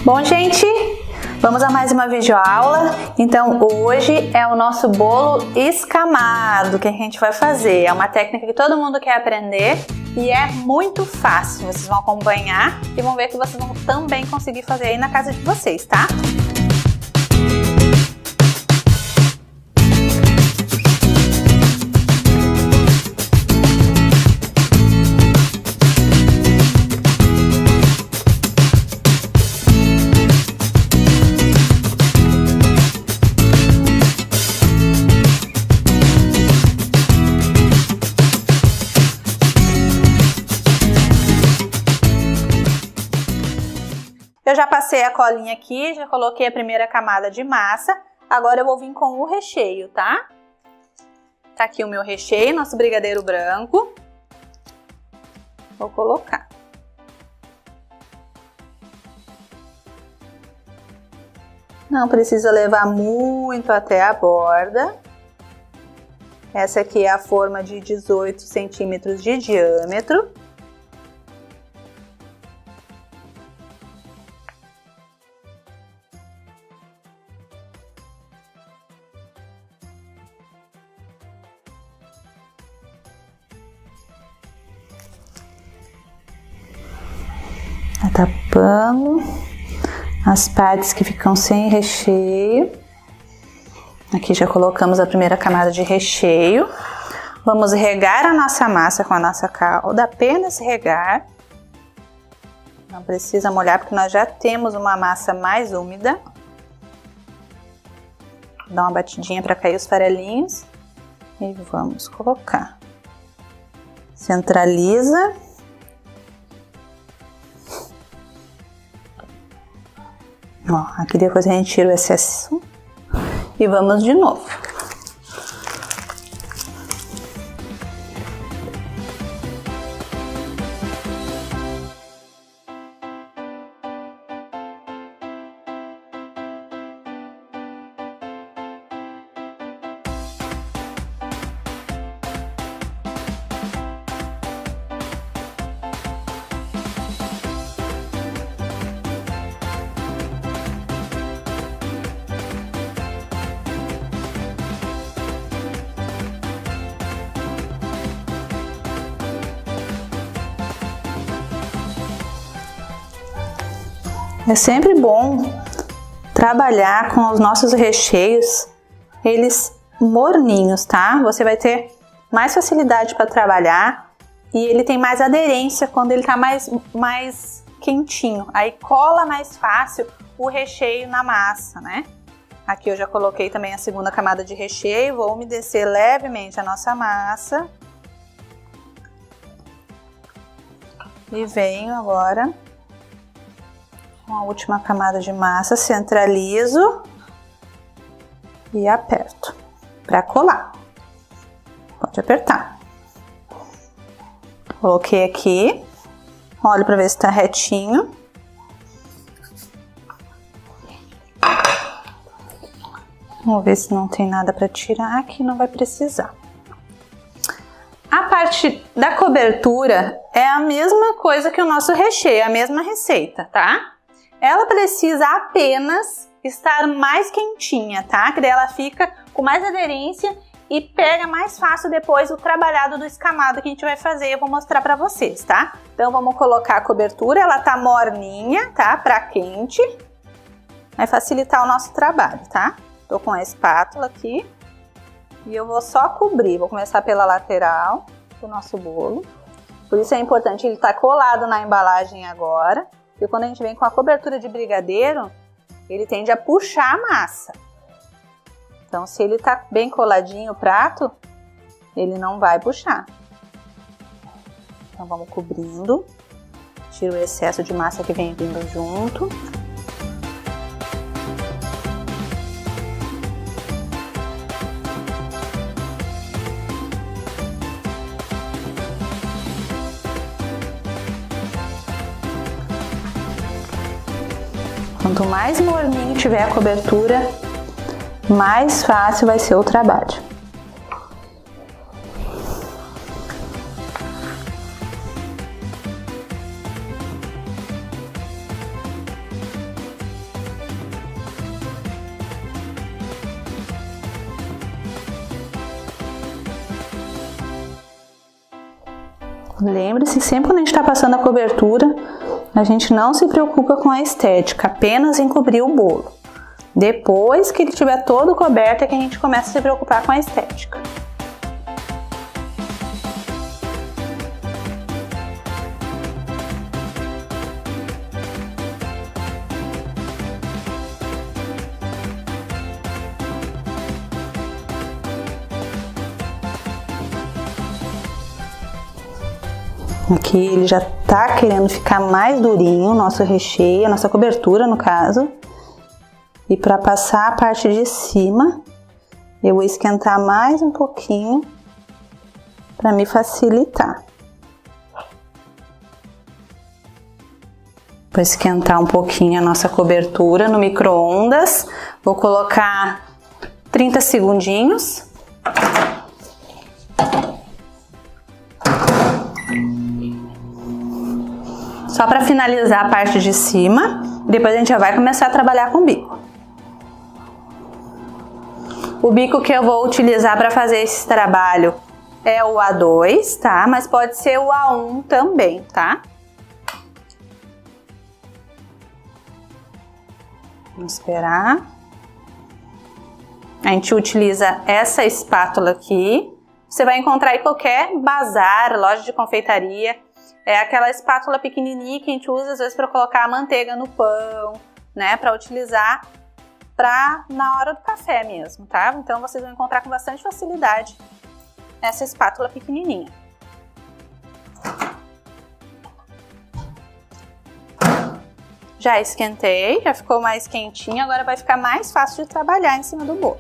Bom, gente, vamos a mais uma videoaula. Então, hoje é o nosso bolo escamado que a gente vai fazer. É uma técnica que todo mundo quer aprender e é muito fácil. Vocês vão acompanhar e vão ver que vocês vão também conseguir fazer aí na casa de vocês, tá? Eu já passei a colinha aqui, já coloquei a primeira camada de massa. Agora eu vou vir com o recheio, tá? Tá aqui o meu recheio, nosso brigadeiro branco. Vou colocar. Não precisa levar muito até a borda. Essa aqui é a forma de 18 centímetros de diâmetro. Tapando as partes que ficam sem recheio. Aqui já colocamos a primeira camada de recheio. Vamos regar a nossa massa com a nossa calda, apenas regar. Não precisa molhar porque nós já temos uma massa mais úmida. Dá uma batidinha para cair os farelinhos e vamos colocar. Centraliza. Ó, aqui depois a gente tira o excesso e vamos de novo. É sempre bom trabalhar com os nossos recheios, eles morninhos, tá? Você vai ter mais facilidade para trabalhar e ele tem mais aderência quando ele tá mais quentinho. Aí cola mais fácil o recheio na massa, né? Aqui eu já coloquei também a segunda camada de recheio, vou umedecer levemente a nossa massa. E venho agora com a última camada de massa, centralizo e aperto para colar. Pode apertar. Coloquei aqui, olho para ver se está retinho. Vamos ver se não tem nada para tirar, aqui não vai precisar. A parte da cobertura é a mesma coisa que o nosso recheio, a mesma receita, tá? Ela precisa apenas estar mais quentinha, tá? Que daí ela fica com mais aderência e pega mais fácil depois o trabalhado do escamado que a gente vai fazer. Eu vou mostrar pra vocês, tá? Então vamos colocar a cobertura, ela tá morninha, tá? Pra quente. Vai facilitar o nosso trabalho, tá? Tô com a espátula aqui e eu vou só cobrir. Vou começar pela lateral do nosso bolo. Por isso é importante ele estar colado na embalagem agora. E quando a gente vem com a cobertura de brigadeiro, ele tende a puxar a massa. Então, se ele tá bem coladinho o prato, ele não vai puxar. Então, vamos cobrindo. Tira o excesso de massa que vem vindo junto. Quanto mais morninho tiver a cobertura, mais fácil vai ser o trabalho. Lembre-se, sempre quando a gente está passando a cobertura, a gente não se preocupa com a estética, apenas em cobrir o bolo. Depois que ele estiver todo coberto é que a gente começa a se preocupar com a estética. Aqui ele já tá querendo ficar mais durinho, o nosso recheio, a nossa cobertura no caso. E para passar a parte de cima, eu vou esquentar mais um pouquinho para me facilitar. Vou esquentar um pouquinho a nossa cobertura no micro-ondas. Vou colocar 30 segundinhos. Só para finalizar a parte de cima, depois a gente já vai começar a trabalhar com o bico. O bico que eu vou utilizar para fazer esse trabalho é o A2, tá? Mas pode ser o A1 também, tá? Vamos esperar. A gente utiliza essa espátula aqui. Você vai encontrar em qualquer bazar, loja de confeitaria. É aquela espátula pequenininha que a gente usa às vezes para colocar a manteiga no pão, né? Para utilizar na hora do café mesmo, tá? Então vocês vão encontrar com bastante facilidade essa espátula pequenininha. Já esquentei, já ficou mais quentinho, agora vai ficar mais fácil de trabalhar em cima do bolo.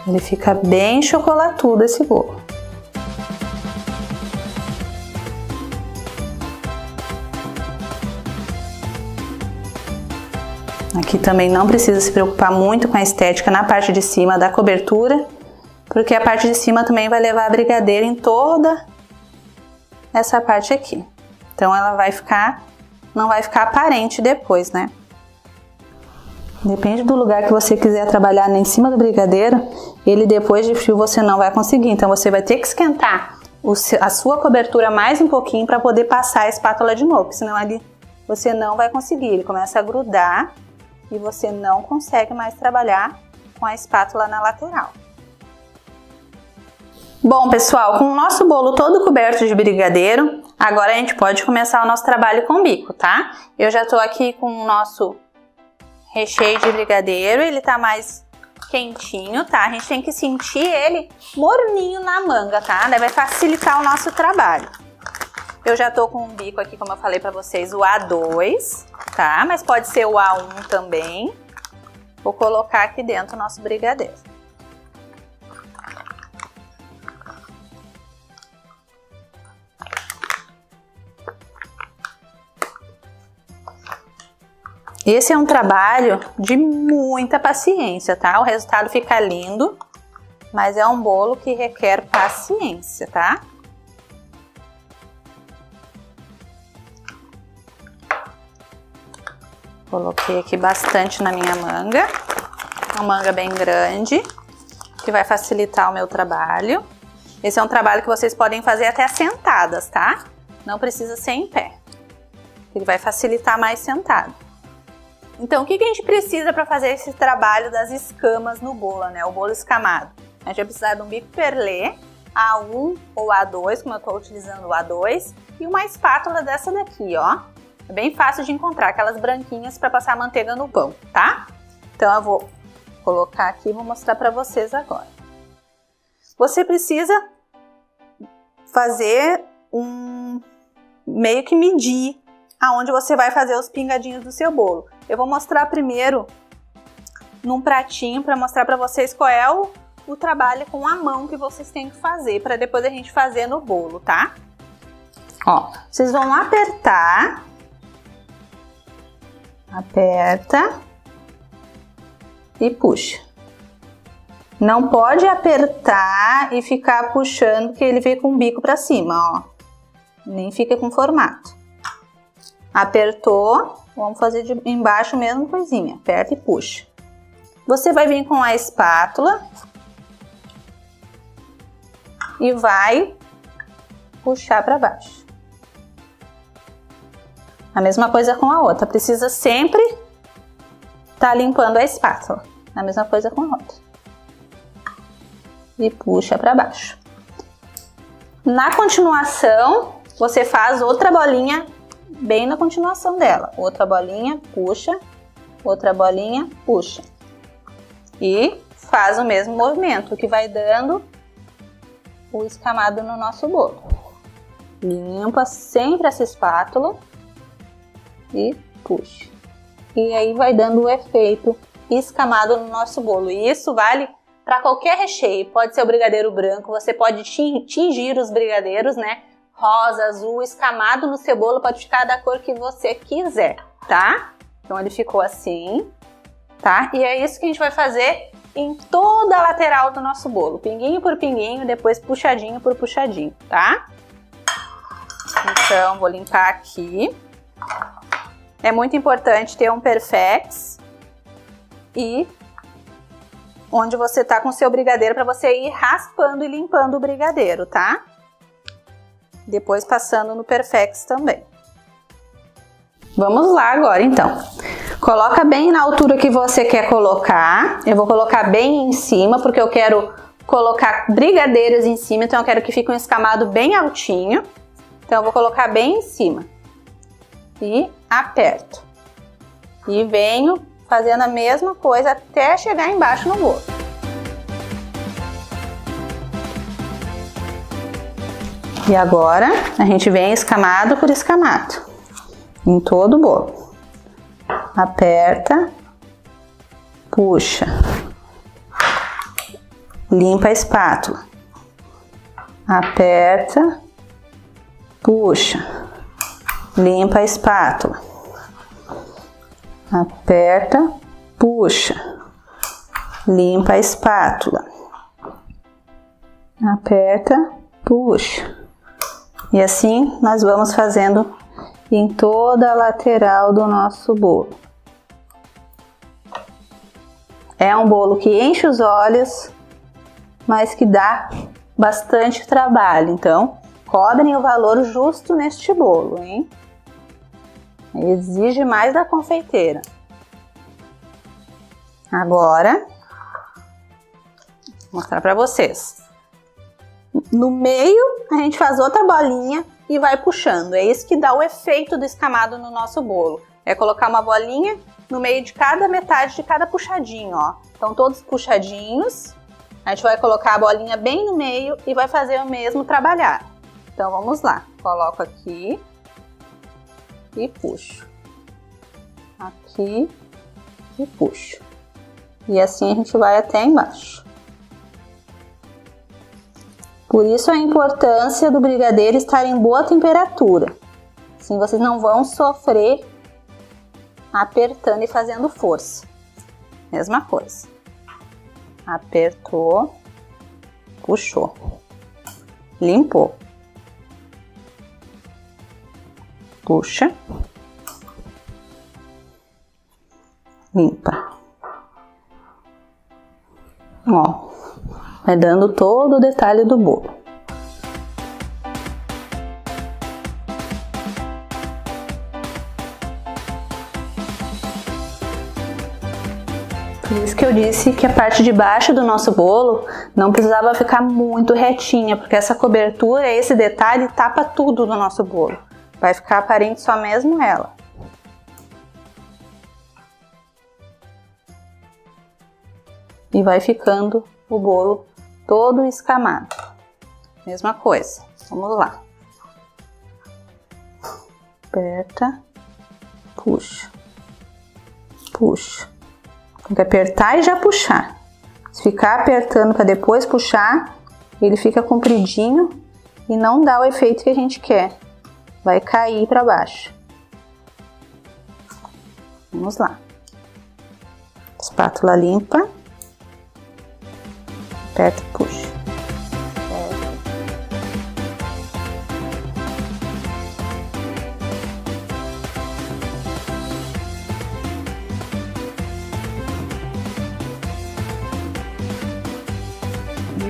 Ele fica bem chocolatudo esse bolo. Aqui também não precisa se preocupar muito com a estética na parte de cima da cobertura, porque a parte de cima também vai levar a brigadeiro em toda essa parte aqui. Então ela não vai ficar aparente depois, né? Depende do lugar que você quiser trabalhar em cima do brigadeiro, ele depois de frio você não vai conseguir. Então você vai ter que esquentar a sua cobertura mais um pouquinho para poder passar a espátula de novo, porque senão ali você não vai conseguir. Ele começa a grudar e você não consegue mais trabalhar com a espátula na lateral. Bom, pessoal, com o nosso bolo todo coberto de brigadeiro, agora a gente pode começar o nosso trabalho com bico, tá? Eu já tô aqui com o nosso recheio de brigadeiro, ele tá mais quentinho, tá? A gente tem que sentir ele morninho na manga, tá? Daí vai facilitar o nosso trabalho. Eu já tô com um bico aqui, como eu falei pra vocês, o A2, tá? Mas pode ser o A1 também. Vou colocar aqui dentro o nosso brigadeiro. Esse é um trabalho de muita paciência, tá? O resultado fica lindo, mas é um bolo que requer paciência, tá? Coloquei aqui bastante na minha manga, uma manga bem grande, que vai facilitar o meu trabalho. Esse é um trabalho que vocês podem fazer até sentadas, tá? Não precisa ser em pé. Ele vai facilitar mais sentado. Então, o que a gente precisa para fazer esse trabalho das escamas no bolo, né? O bolo escamado. A gente vai precisar de um bico perlé, A1 ou A2, como eu estou utilizando o A2, e uma espátula dessa daqui, ó. É bem fácil de encontrar, aquelas branquinhas para passar manteiga no pão, tá? Então, eu vou colocar aqui e vou mostrar para vocês agora. Você precisa fazer meio que medir aonde você vai fazer os pingadinhos do seu bolo. Eu vou mostrar primeiro num pratinho para mostrar para vocês qual é o trabalho com a mão que vocês têm que fazer, para depois a gente fazer no bolo, tá? Ó, vocês vão aperta e puxa. Não pode apertar e ficar puxando, que ele fica com o bico para cima, ó. Nem fica com formato. Apertou, vamos fazer de embaixo mesmo coisinha. Aperta e puxa. Você vai vir com a espátula e vai puxar para baixo. A mesma coisa com a outra. Precisa sempre estar limpando a espátula. A mesma coisa com a outra. E puxa para baixo. Na continuação, você faz outra bolinha bem na continuação dela. Outra bolinha, puxa. Outra bolinha, puxa. E faz o mesmo movimento, que vai dando o escamado no nosso bolo. Limpa sempre essa espátula e puxa. E aí vai dando o efeito escamado no nosso bolo. E isso vale para qualquer recheio. Pode ser o brigadeiro branco, você pode tingir os brigadeiros, né? Rosa, azul, escamado no seu bolo, pode ficar da cor que você quiser, tá? Então ele ficou assim, tá? E é isso que a gente vai fazer em toda a lateral do nosso bolo. Pinguinho por pinguinho, depois puxadinho por puxadinho, tá? Então, vou limpar aqui. É muito importante ter um Perfex e onde você tá com o seu brigadeiro para você ir raspando e limpando o brigadeiro, tá? Depois passando no Perfex também. Vamos lá agora, então. Coloca bem na altura que você quer colocar. Eu vou colocar bem em cima, porque eu quero colocar brigadeiros em cima, então eu quero que fique um escamado bem altinho. Então eu vou colocar bem em cima. E aperto. E venho fazendo a mesma coisa até chegar embaixo no bolo. E agora a gente vem escamado por escamado em todo o bolo. Aperta, puxa, limpa a espátula, aperta, puxa, limpa a espátula, aperta, puxa, limpa a espátula, aperta, puxa. E assim nós vamos fazendo em toda a lateral do nosso bolo. É um bolo que enche os olhos, mas que dá bastante trabalho. Então, cobrem o valor justo neste bolo, hein? Exige mais da confeiteira. Agora, vou mostrar para vocês. No meio, a gente faz outra bolinha e vai puxando. É isso que dá o efeito do escamado no nosso bolo. É colocar uma bolinha no meio de cada metade de cada puxadinho, ó. Então, todos puxadinhos. A gente vai colocar a bolinha bem no meio e vai fazer o mesmo trabalhar. Então, vamos lá. Coloco aqui e puxo. Aqui e puxo. E assim a gente vai até embaixo. Por isso a importância do brigadeiro estar em boa temperatura. Assim vocês não vão sofrer apertando e fazendo força. Mesma coisa. Apertou, puxou, limpou, puxa, limpa. Ó, vai dando todo o detalhe do bolo. Por isso que eu disse que a parte de baixo do nosso bolo não precisava ficar muito retinha, porque essa cobertura, esse detalhe, tapa tudo do nosso bolo. Vai ficar aparente só mesmo ela. E vai ficando o bolo todo escamado. Mesma coisa. Vamos lá. Aperta, puxa, puxa. Tem que apertar e já puxar. Se ficar apertando para depois puxar, ele fica compridinho e não dá o efeito que a gente quer. Vai cair para baixo. Vamos lá. Espátula limpa. Aperta e puxa.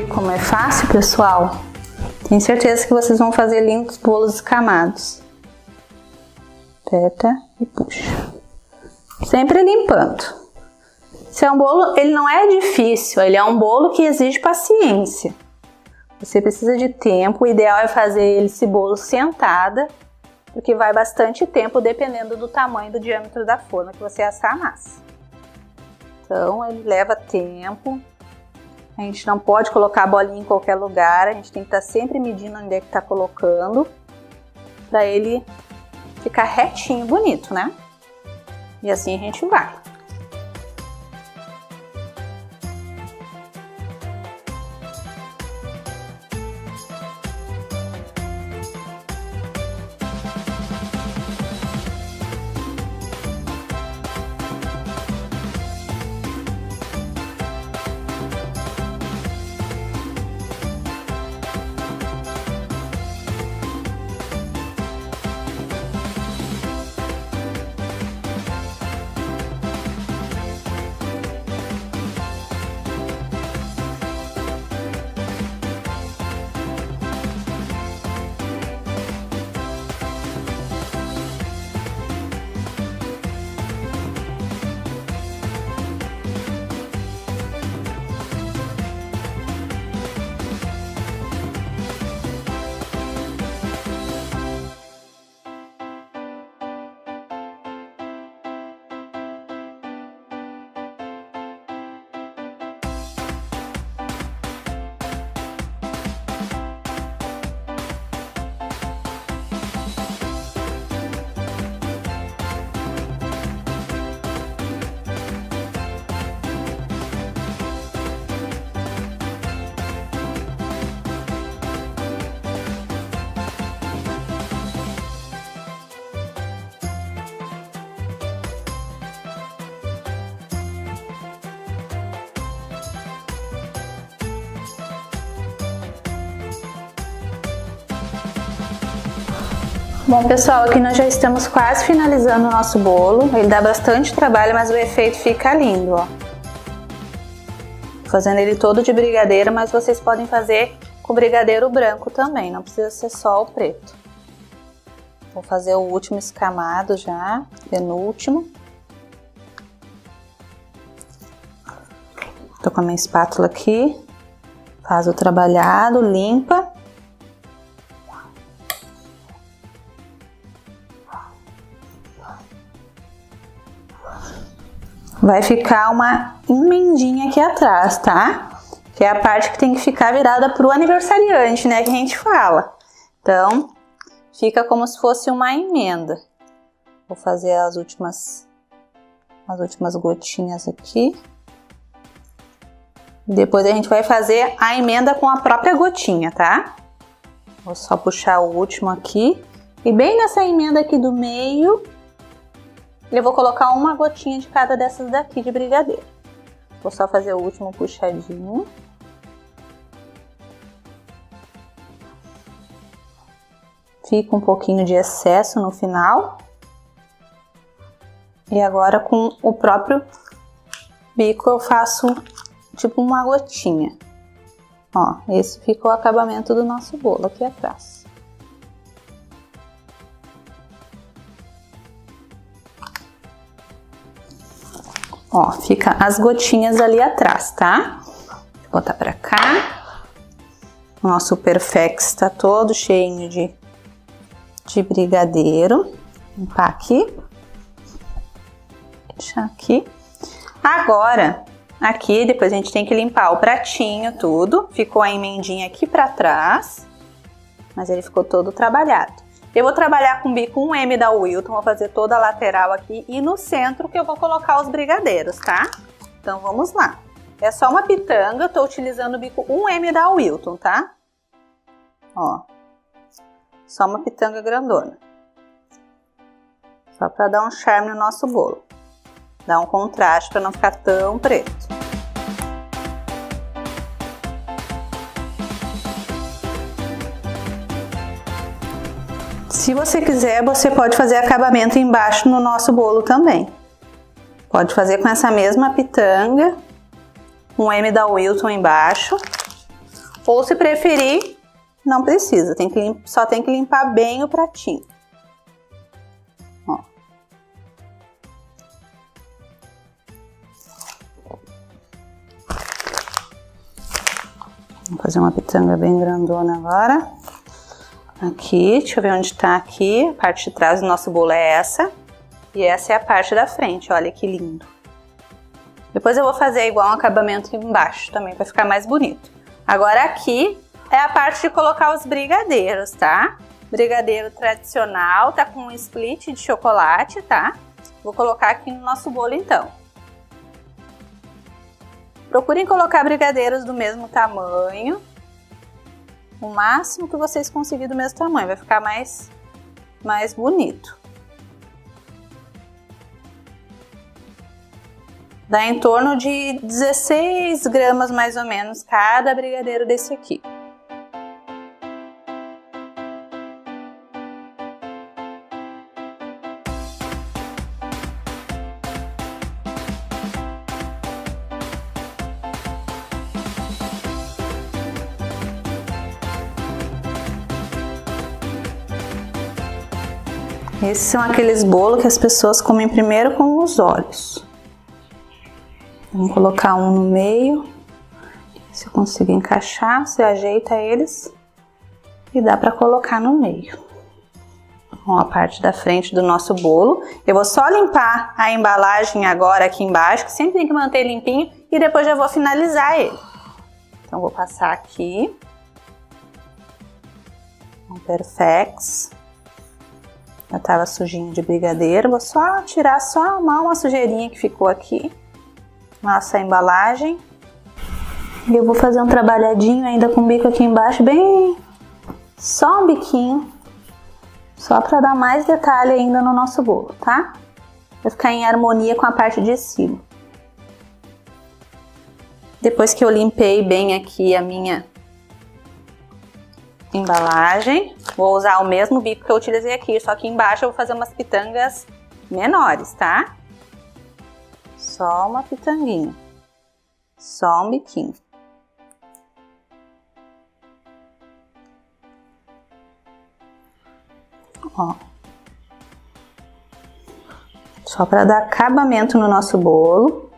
Viu como é fácil, pessoal? Tenho certeza que vocês vão fazer lindos bolos escamados. Aperta e puxa. Sempre limpando. Esse é um bolo, ele não é difícil, ele é um bolo que exige paciência. Você precisa de tempo, o ideal é fazer esse bolo sentada, porque vai bastante tempo dependendo do tamanho do diâmetro da forma que você assar a massa. Então ele leva tempo, a gente não pode colocar a bolinha em qualquer lugar, a gente tem que estar sempre medindo onde é que está colocando, para ele ficar retinho, bonito, né? E assim a gente vai. Bom, pessoal, aqui nós já estamos quase finalizando o nosso bolo. Ele dá bastante trabalho, mas o efeito fica lindo, ó. Tô fazendo ele todo de brigadeiro, mas vocês podem fazer com brigadeiro branco também, não precisa ser só o preto. Vou fazer o último escamado já, penúltimo. Tô com a minha espátula aqui, faz o trabalhado, limpa. Vai ficar uma emendinha aqui atrás, tá? Que é a parte que tem que ficar virada pro aniversariante, né? Que a gente fala. Então, fica como se fosse uma emenda. Vou fazer as últimas gotinhas aqui. Depois a gente vai fazer a emenda com a própria gotinha, tá? Vou só puxar o último aqui. E bem nessa emenda aqui do meio, eu vou colocar uma gotinha de cada dessas daqui de brigadeiro. Vou só fazer o último puxadinho. Fica um pouquinho de excesso no final. E agora com o próprio bico eu faço tipo uma gotinha. Ó, esse fica o acabamento do nosso bolo aqui atrás. Ó, fica as gotinhas ali atrás, tá? Vou botar pra cá. O nosso Perfex tá todo cheinho de brigadeiro. Limpar aqui. Deixar aqui. Agora, aqui, depois a gente tem que limpar o pratinho, tudo. Ficou a emendinha aqui pra trás, mas ele ficou todo trabalhado. Eu vou trabalhar com bico 1M da Wilton, vou fazer toda a lateral aqui e no centro que eu vou colocar os brigadeiros, tá? Então vamos lá. É só uma pitanga, eu tô utilizando o bico 1M da Wilton, tá? Ó, só uma pitanga grandona. Só pra dar um charme no nosso bolo. Dar um contraste pra não ficar tão preto. Se você quiser, você pode fazer acabamento embaixo no nosso bolo também. Pode fazer com essa mesma pitanga, um M da Wilton embaixo. Ou se preferir, não precisa, só tem que limpar bem o pratinho. Ó. Vou fazer uma pitanga bem grandona agora. Aqui, deixa eu ver onde tá aqui. A parte de trás do nosso bolo é essa. E essa é a parte da frente, olha que lindo. Depois eu vou fazer igual um acabamento aqui embaixo também, para ficar mais bonito. Agora aqui é a parte de colocar os brigadeiros, tá? Brigadeiro tradicional, tá com um split de chocolate, tá? Vou colocar aqui no nosso bolo então. Procurem colocar brigadeiros do mesmo tamanho. O máximo que vocês conseguirem do mesmo tamanho, vai ficar mais bonito. Dá em torno de 16 gramas mais ou menos cada brigadeiro desse aqui. Esses são aqueles bolos que as pessoas comem primeiro com os olhos. Vamos colocar um no meio, se eu conseguir encaixar, você ajeita eles e dá para colocar no meio. Ó, a parte da frente do nosso bolo. Eu vou só limpar a embalagem agora aqui embaixo, que sempre tem que manter limpinho, e depois já vou finalizar ele. Então vou passar aqui. Um Perfex. Já tava sujinho de brigadeiro, vou só tirar só uma sujeirinha que ficou aqui. Nossa embalagem. E eu vou fazer um trabalhadinho ainda com o bico aqui embaixo, bem só um biquinho, só para dar mais detalhe ainda no nosso bolo, tá? Vai ficar em harmonia com a parte de cima. Depois que eu limpei bem aqui a minha embalagem, vou usar o mesmo bico que eu utilizei aqui, só que embaixo eu vou fazer umas pitangas menores, tá? Só uma pitanguinha, só um biquinho. Ó. Só para dar acabamento no nosso bolo,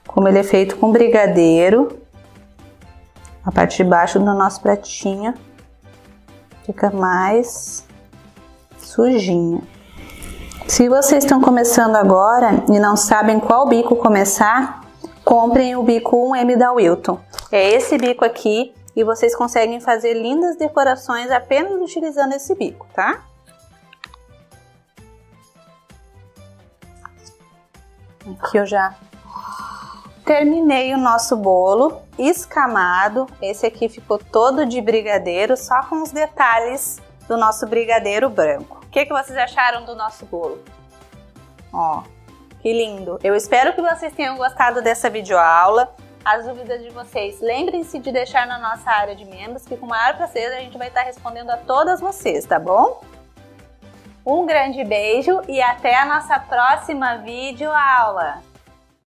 como ele é feito com brigadeiro, a parte de baixo do nosso pratinho fica mais sujinha. Se vocês estão começando agora e não sabem qual bico começar, comprem o bico 1M da Wilton. É esse bico aqui e vocês conseguem fazer lindas decorações apenas utilizando esse bico, tá? Aqui eu já terminei o nosso bolo escamado. Esse aqui ficou todo de brigadeiro, só com os detalhes do nosso brigadeiro branco. O que vocês acharam do nosso bolo? Ó, que lindo! Eu espero que vocês tenham gostado dessa videoaula. As dúvidas de vocês, lembrem-se de deixar na nossa área de membros, que com o maior prazer a gente vai estar respondendo a todas vocês, tá bom? Um grande beijo e até a nossa próxima videoaula!